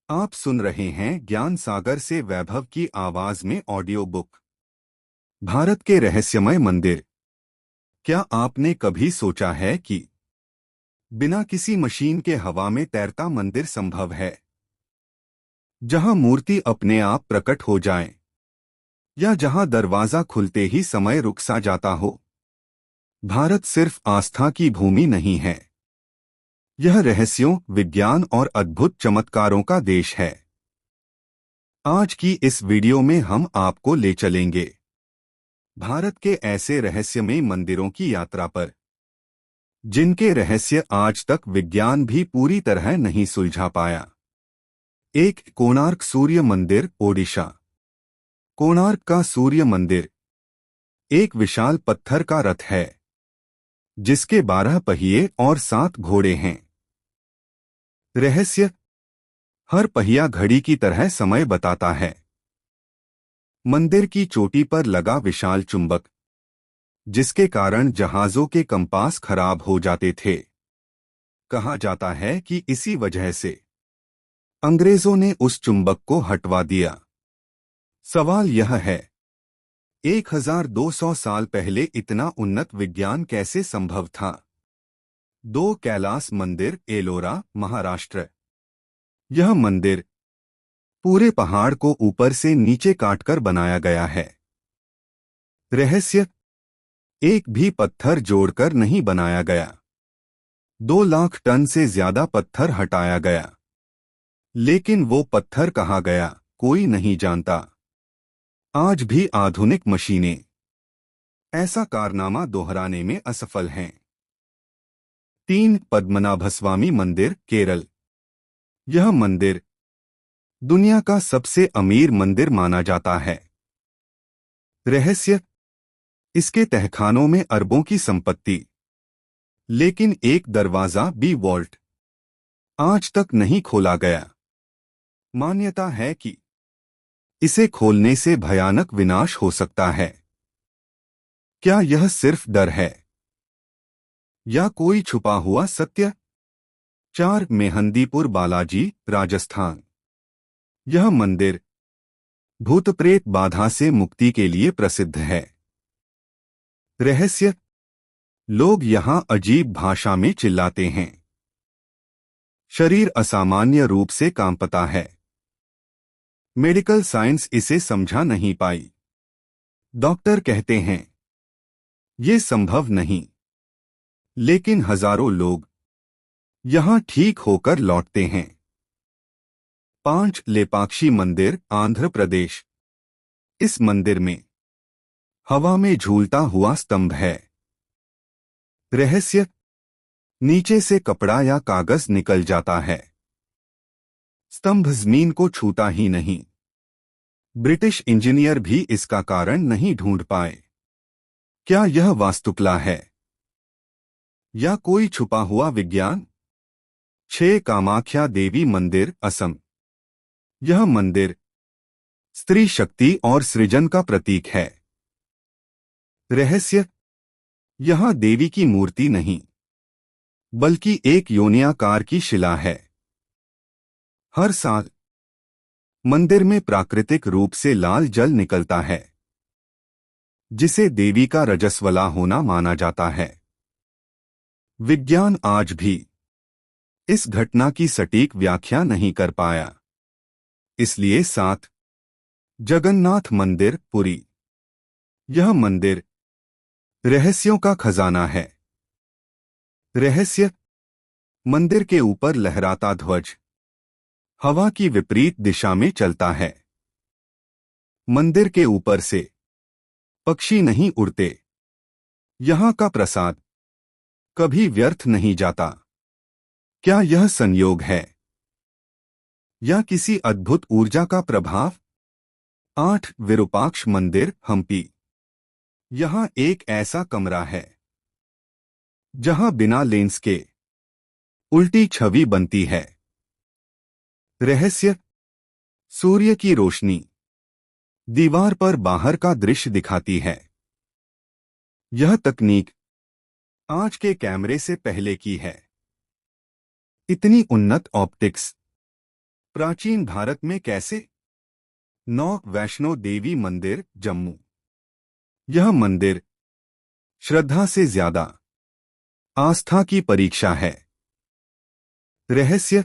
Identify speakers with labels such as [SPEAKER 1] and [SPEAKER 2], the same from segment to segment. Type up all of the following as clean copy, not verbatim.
[SPEAKER 1] आप सुन रहे हैं ज्ञान सागर से वैभव की आवाज में ऑडियो बुक। भारत के रहस्यमय मंदिर। क्या आपने कभी सोचा है कि बिना किसी मशीन के हवा में तैरता मंदिर संभव है, जहां मूर्ति अपने आप प्रकट हो जाए या जहां दरवाजा खुलते ही समय रुक सा जाता हो? भारत सिर्फ आस्था की भूमि नहीं है, यह रहस्यों, विज्ञान और अद्भुत चमत्कारों का देश है। आज की इस वीडियो में हम आपको ले चलेंगे भारत के ऐसे रहस्यमय मंदिरों की यात्रा पर, जिनके रहस्य आज तक विज्ञान भी पूरी तरह नहीं सुलझा पाया। एक, कोणार्क सूर्य मंदिर, ओडिशा। कोणार्क का सूर्य मंदिर एक विशाल पत्थर का रथ है, जिसके 12 पहिए और 7 घोड़े हैं। रहस्य: हर पहिया घड़ी की तरह समय बताता है। मंदिर की चोटी पर लगा विशाल चुंबक, जिसके कारण जहाजों के कंपास खराब हो जाते थे। कहा जाता है कि इसी वजह से अंग्रेजों ने उस चुंबक को हटवा दिया। सवाल यह है, 1200 साल पहले इतना उन्नत विज्ञान कैसे संभव था? 2, कैलास मंदिर, एलोरा, महाराष्ट्र। यह मंदिर पूरे पहाड़ को ऊपर से नीचे काटकर बनाया गया है। रहस्य: एक भी पत्थर जोड़कर नहीं बनाया गया। 2 लाख टन से ज्यादा पत्थर हटाया गया, लेकिन वो पत्थर कहाँ गया, कोई नहीं जानता। आज भी आधुनिक मशीनें ऐसा कारनामा दोहराने में असफल हैं। 3, पद्मनाभस्वामी मंदिर, केरल। यह मंदिर दुनिया का सबसे अमीर मंदिर माना जाता है। रहस्य: इसके तहखानों में अरबों की संपत्ति, लेकिन एक दरवाजा भी, वॉल्ट, आज तक नहीं खोला गया। मान्यता है कि इसे खोलने से भयानक विनाश हो सकता है। क्या यह सिर्फ डर है या कोई छुपा हुआ सत्य? 4, मेहंदीपुर बालाजी, राजस्थान। यह मंदिर भूत प्रेत बाधा से मुक्ति के लिए प्रसिद्ध है। रहस्य: लोग यहां अजीब भाषा में चिल्लाते हैं। शरीर असामान्य रूप से कांपता है। मेडिकल साइंस इसे समझा नहीं पाई। डॉक्टर कहते हैं ये संभव नहीं, लेकिन हजारों लोग यहां ठीक होकर लौटते हैं। 5, लेपाक्षी मंदिर, आंध्र प्रदेश। इस मंदिर में हवा में झूलता हुआ स्तंभ है। रहस्य: नीचे से कपड़ा या कागज निकल जाता है। स्तंभ जमीन को छूता ही नहीं। ब्रिटिश इंजीनियर भी इसका कारण नहीं ढूंढ पाए। क्या यह वास्तुकला है या कोई छुपा हुआ विज्ञान? 6, कामाख्या देवी मंदिर, असम। यह मंदिर स्त्री शक्ति और सृजन का प्रतीक है। रहस्य: यहां देवी की मूर्ति नहीं, बल्कि एक योनियाकार की शिला है। हर साल मंदिर में प्राकृतिक रूप से लाल जल निकलता है, जिसे देवी का रजस्वला होना माना जाता है। विज्ञान आज भी इस घटना की सटीक व्याख्या नहीं कर पाया। इसलिए 7, जगन्नाथ मंदिर, पुरी। यह मंदिर रहस्यों का खजाना है। रहस्य: मंदिर के ऊपर लहराता ध्वज हवा की विपरीत दिशा में चलता है। मंदिर के ऊपर से पक्षी नहीं उड़ते। यहां का प्रसाद कभी व्यर्थ नहीं जाता। क्या यह संयोग है या किसी अद्भुत ऊर्जा का प्रभाव? 8, विरूपाक्ष मंदिर, हम्पी। यहां एक ऐसा कमरा है जहां बिना लेंस के उल्टी छवि बनती है। रहस्य: सूर्य की रोशनी दीवार पर बाहर का दृश्य दिखाती है। यह तकनीक आज के कैमरे से पहले की है। इतनी उन्नत ऑप्टिक्स प्राचीन भारत में कैसे? 9 वैष्णो देवी मंदिर, जम्मू। यह मंदिर श्रद्धा से ज्यादा आस्था की परीक्षा है। रहस्य: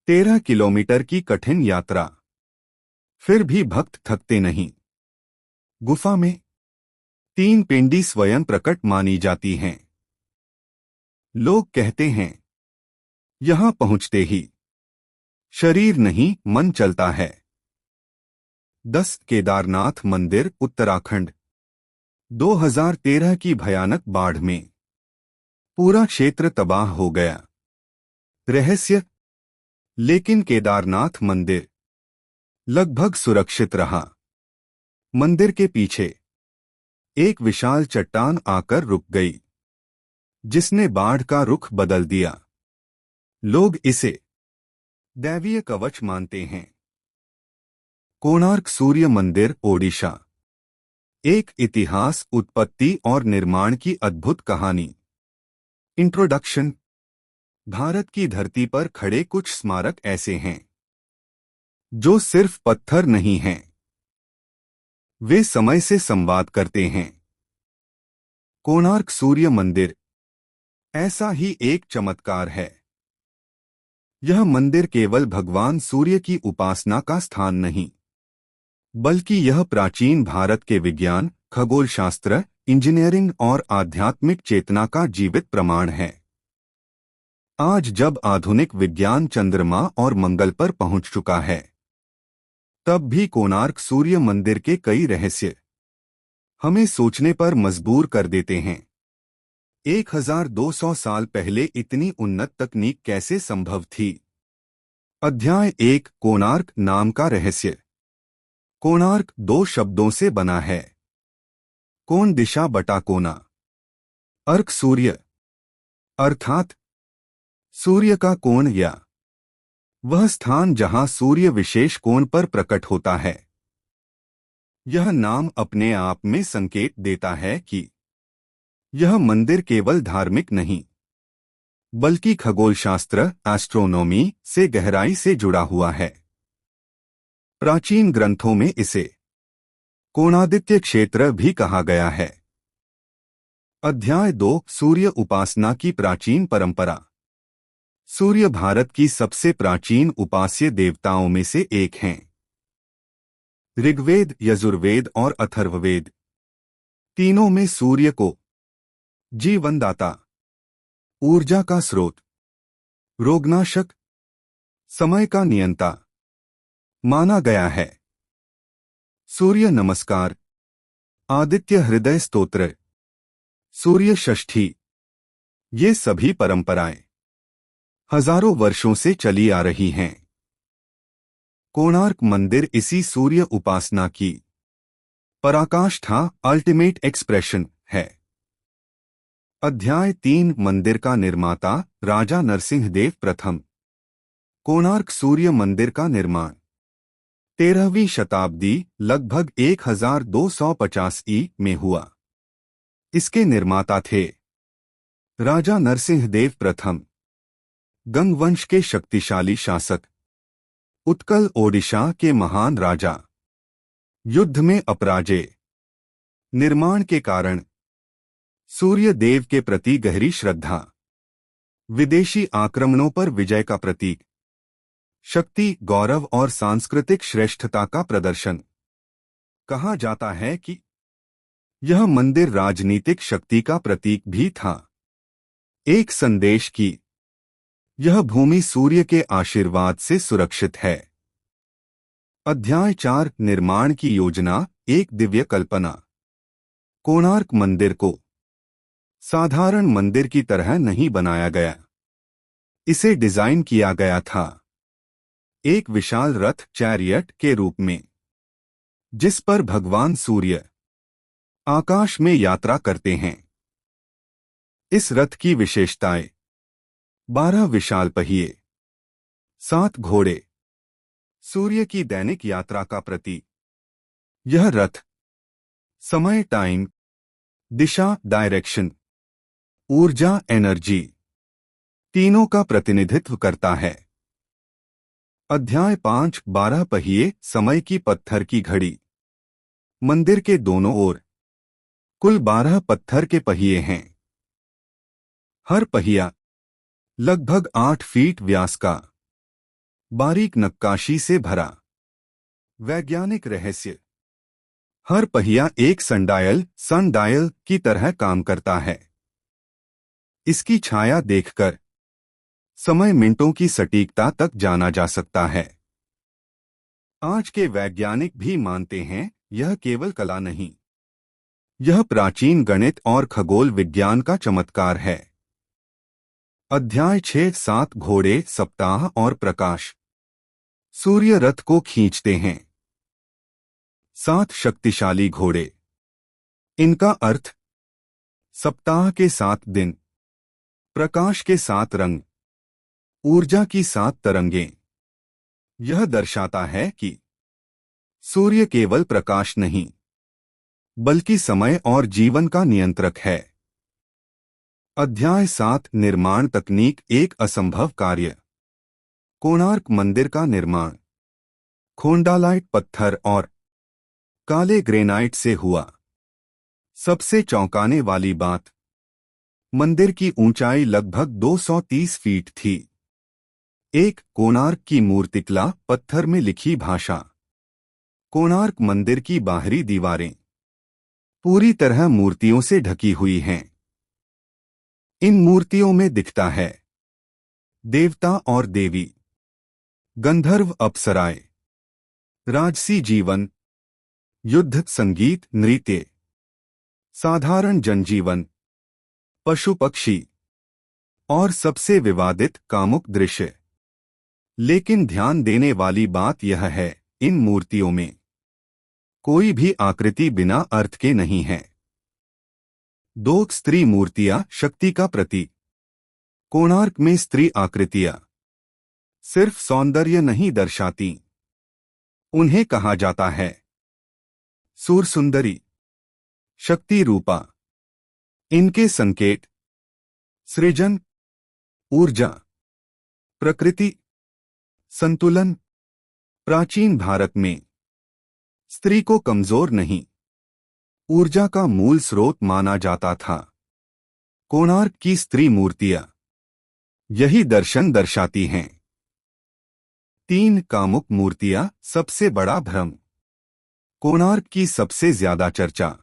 [SPEAKER 1] 13 किलोमीटर की कठिन यात्रा, फिर भी भक्त थकते नहीं। गुफा में 3 पिंडी स्वयं प्रकट मानी जाती हैं। लोग कहते हैं यहां पहुंचते ही शरीर नहीं मन चलता है। 10 केदारनाथ मंदिर, उत्तराखंड। 2013 की भयानक बाढ़ में पूरा क्षेत्र तबाह हो गया। रहस्य: लेकिन केदारनाथ मंदिर लगभग सुरक्षित रहा। मंदिर के पीछे एक विशाल चट्टान आकर रुक गई, जिसने बाढ़ का रुख बदल दिया। लोग इसे दैवीय कवच मानते हैं। कोणार्क सूर्य मंदिर, ओडिशा। एक इतिहास, उत्पत्ति और निर्माण की अद्भुत कहानी। इंट्रोडक्शन: भारत की धरती पर खड़े कुछ स्मारक ऐसे हैं जो सिर्फ पत्थर नहीं हैं, वे समय से संवाद करते हैं। कोणार्क सूर्य मंदिर ऐसा ही एक चमत्कार है। यह मंदिर केवल भगवान सूर्य की उपासना का स्थान नहीं, बल्कि यह प्राचीन भारत के विज्ञान, खगोलशास्त्र, इंजीनियरिंग और आध्यात्मिक चेतना का जीवित प्रमाण है। आज जब आधुनिक विज्ञान चंद्रमा और मंगल पर पहुंच चुका है, तब भी कोणार्क सूर्य मंदिर के कई रहस्य हमें सोचने पर मजबूर कर देते हैं। 1200 साल पहले इतनी उन्नत तकनीक कैसे संभव थी? अध्याय 1, कोणार्क नाम का रहस्य। कोणार्क 2 शब्दों से बना है। कोण दिशा बटा कोना। अर्क सूर्य, अर्थात सूर्य का कोण या वह स्थान जहां सूर्य विशेष कोण पर प्रकट होता है। यह नाम अपने आप में संकेत देता है कि यह मंदिर केवल धार्मिक नहीं, बल्कि खगोलशास्त्र, एस्ट्रोनॉमी से गहराई से जुड़ा हुआ है। प्राचीन ग्रंथों में इसे कोणादित्य क्षेत्र भी कहा गया है। अध्याय 2, सूर्य उपासना की प्राचीन परंपरा। सूर्य भारत की सबसे प्राचीन उपास्य देवताओं में से एक हैं। ऋग्वेद, यजुर्वेद और अथर्ववेद तीनों में सूर्य को जीवनदाता, ऊर्जा का स्रोत, रोगनाशक, समय का नियंता माना गया है। सूर्य नमस्कार, आदित्य हृदय स्तोत्र, सूर्य षष्ठी, ये सभी परंपराएं हजारों वर्षों से चली आ रही हैं। कोणार्क मंदिर इसी सूर्य उपासना की पराकाष्ठा, अल्टीमेट एक्सप्रेशन है। अध्याय 3, मंदिर का निर्माता, राजा नरसिंहदेव प्रथम। कोणार्क सूर्य मंदिर का निर्माण 13वीं शताब्दी, लगभग 1250 में हुआ। इसके निर्माता थे राजा नरसिंहदेव प्रथम, गंगवंश के शक्तिशाली शासक, उत्कल ओडिशा के महान राजा, युद्ध में अपराजय। निर्माण के कारण सूर्य देव के प्रति गहरी श्रद्धा, विदेशी आक्रमणों पर विजय का प्रतीक, शक्ति, गौरव और सांस्कृतिक श्रेष्ठता का प्रदर्शन। कहा जाता है कि यह मंदिर राजनीतिक शक्ति का प्रतीक भी था, एक संदेश कि यह भूमि सूर्य के आशीर्वाद से सुरक्षित है। अध्याय 4, निर्माण की योजना, एक दिव्य कल्पना। कोणार्क मंदिर को साधारण मंदिर की तरह नहीं बनाया गया। इसे डिजाइन किया गया था एक विशाल रथ, चैरियट के रूप में, जिस पर भगवान सूर्य आकाश में यात्रा करते हैं। इस रथ की विशेषताएं: 12 विशाल पहिए, 7 घोड़े, सूर्य की दैनिक यात्रा का प्रतीक। यह रथ समय, टाइम, दिशा, डायरेक्शन, ऊर्जा, एनर्जी तीनों का प्रतिनिधित्व करता है। अध्याय 5 12 पहिए समय की पत्थर की घड़ी। मंदिर के दोनों ओर कुल 12 पत्थर के पहिए हैं। हर पहिया लगभग 8 फीट व्यास का, बारीक नक्काशी से भरा। वैज्ञानिक रहस्य: हर पहिया एक सनडायल की तरह काम करता है। इसकी छाया देखकर समय मिनटों की सटीकता तक जाना जा सकता है। आज के वैज्ञानिक भी मानते हैं यह केवल कला नहीं, यह प्राचीन गणित और खगोल विज्ञान का चमत्कार है। अध्याय 6 7 घोड़े सप्ताह और प्रकाश। सूर्य रथ को खींचते हैं। 7 शक्तिशाली घोड़े। इनका अर्थ: सप्ताह के 7 दिन, प्रकाश के 7 रंग, ऊर्जा की 7 तरंगें। यह दर्शाता है कि सूर्य केवल प्रकाश नहीं, बल्कि समय और जीवन का नियंत्रक है। अध्याय 7 निर्माण तकनीक एक असंभव कार्य। कोणार्क मंदिर का निर्माण खोंडालाइट पत्थर और काले ग्रेनाइट से हुआ। सबसे चौंकाने वाली बात, मंदिर की ऊंचाई लगभग 230 फीट थी। एक कोणार्क की मूर्तिकला पत्थर में लिखी भाषा। कोणार्क मंदिर की बाहरी दीवारें पूरी तरह मूर्तियों से ढकी हुई हैं। इन मूर्तियों में दिखता है देवता और देवी, गंधर्व अप्सराएं, राजसी जीवन, युद्ध संगीत नृत्य, साधारण जनजीवन, पशु पक्षी और सबसे विवादित कामुक दृश्य। लेकिन ध्यान देने वाली बात यह है, इन मूर्तियों में कोई भी आकृति बिना अर्थ के नहीं है। 2 स्त्री मूर्तियां शक्ति का प्रतीक। कोणार्क में स्त्री आकृतियां सिर्फ सौंदर्य नहीं दर्शाती, उन्हें कहा जाता है सूरसुंदरी, शक्ति रूपा। इनके संकेत: सृजन, ऊर्जा, प्रकृति, संतुलन। प्राचीन भारत में स्त्री को कमजोर नहीं, ऊर्जा का मूल स्रोत माना जाता था। कोणार्क की स्त्री मूर्तियां यही दर्शन दर्शाती हैं। 3 कामुक मूर्तियां सबसे बड़ा भ्रम। कोणार्क की सबसे ज्यादा चर्चा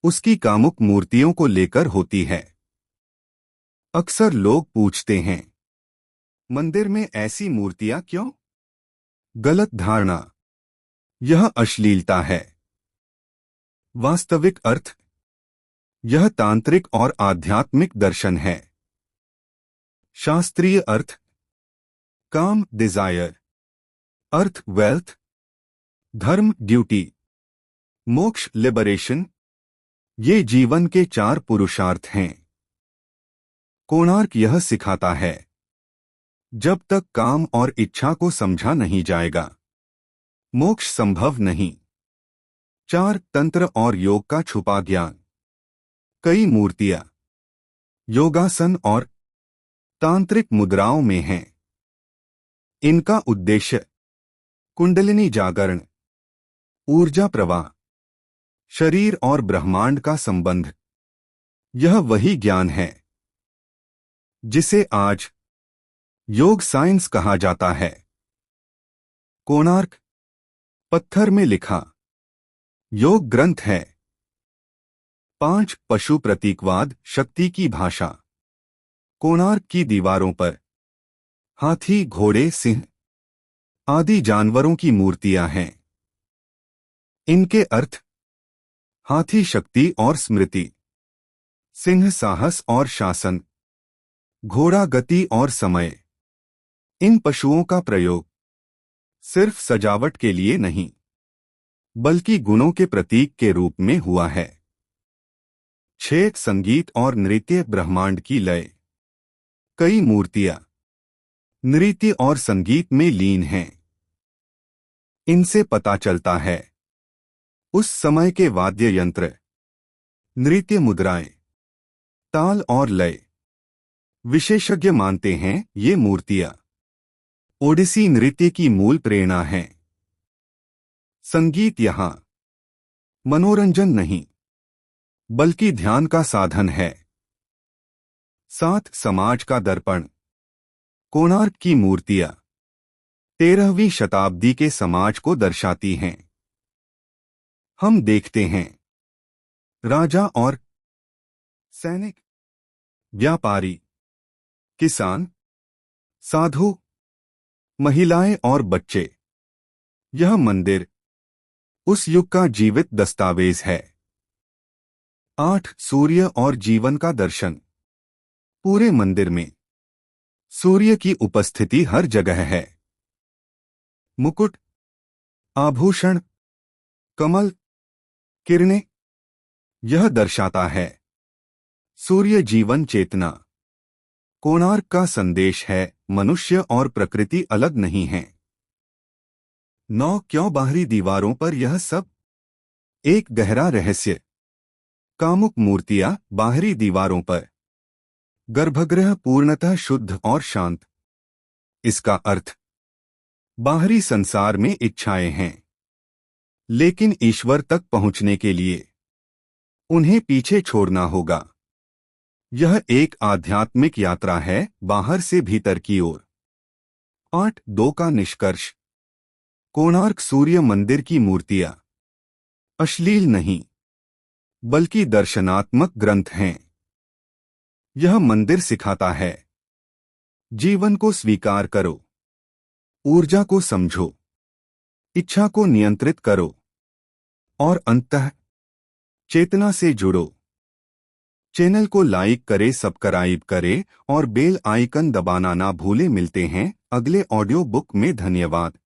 [SPEAKER 1] उसकी कामुक मूर्तियों को लेकर होती है। अक्सर लोग पूछते हैं, मंदिर में ऐसी मूर्तियां क्यों? गलत धारणा, यह अश्लीलता है। वास्तविक अर्थ: यह तांत्रिक और आध्यात्मिक दर्शन है। शास्त्रीय अर्थ: काम डिजायर, अर्थ वेल्थ, धर्म ड्यूटी, मोक्ष लिबरेशन। ये जीवन के 4 पुरुषार्थ हैं। कोणार्क यह सिखाता है, जब तक काम और इच्छा को समझा नहीं जाएगा, मोक्ष संभव नहीं। 4 तंत्र और योग का छुपा ज्ञान। कई मूर्तियां योगासन और तांत्रिक मुद्राओं में हैं। इनका उद्देश्य कुंडलिनी जागरण, ऊर्जा प्रवाह, शरीर और ब्रह्मांड का संबंध। यह वही ज्ञान है जिसे आज योग साइंस कहा जाता है। कोणार्क पत्थर में लिखा योग ग्रंथ है। 5 पशु प्रतीकवाद शक्ति की भाषा। कोणार्क की दीवारों पर हाथी, घोड़े, सिंह आदि जानवरों की मूर्तियां हैं। इनके अर्थ: हाथी शक्ति और स्मृति, सिंह साहस और शासन, घोड़ा गति और समय। इन पशुओं का प्रयोग सिर्फ सजावट के लिए नहीं, बल्कि गुणों के प्रतीक के रूप में हुआ है। 6 संगीत और नृत्य ब्रह्मांड की लय। कई मूर्तियां नृत्य और संगीत में लीन हैं। इनसे पता चलता है उस समय के वाद्य यंत्र, नृत्य मुद्राएं, ताल और लय। विशेषज्ञ मानते हैं ये मूर्तियां ओडिसी नृत्य की मूल प्रेरणा है। संगीत यहाँ मनोरंजन नहीं बल्कि ध्यान का साधन है। 7 समाज का दर्पण। कोणार्क की मूर्तियां 13वीं शताब्दी के समाज को दर्शाती हैं। हम देखते हैं राजा और सैनिक, व्यापारी, किसान, साधु, महिलाएं और बच्चे। यह मंदिर उस युग का जीवित दस्तावेज है। 8 सूर्य और जीवन का दर्शन। पूरे मंदिर में सूर्य की उपस्थिति हर जगह है। मुकुट, आभूषण, कमल, किरणें, यह दर्शाता है सूर्य जीवन चेतना। कोणार्क का संदेश है मनुष्य और प्रकृति अलग नहीं हैं। 9 क्यों बाहरी दीवारों पर यह सब? एक गहरा रहस्य। कामुक मूर्तियां बाहरी दीवारों पर। गर्भगृह पूर्णतः शुद्ध और शांत। इसका अर्थ बाहरी संसार में इच्छाएं हैं, लेकिन ईश्वर तक पहुंचने के लिए उन्हें पीछे छोड़ना होगा। यह एक आध्यात्मिक यात्रा है, बाहर से भीतर की ओर। 8.2 का निष्कर्ष। कोणार्क सूर्य मंदिर की मूर्तियां अश्लील नहीं बल्कि दर्शनात्मक ग्रंथ हैं। यह मंदिर सिखाता है जीवन को स्वीकार करो, ऊर्जा को समझो, इच्छा को नियंत्रित करो और अंततः चेतना से जुड़ो। चैनल को लाइक करें, सब्सक्राइब करें और बेल आइकन दबाना ना भूलें। मिलते हैं अगले ऑडियो बुक में। धन्यवाद।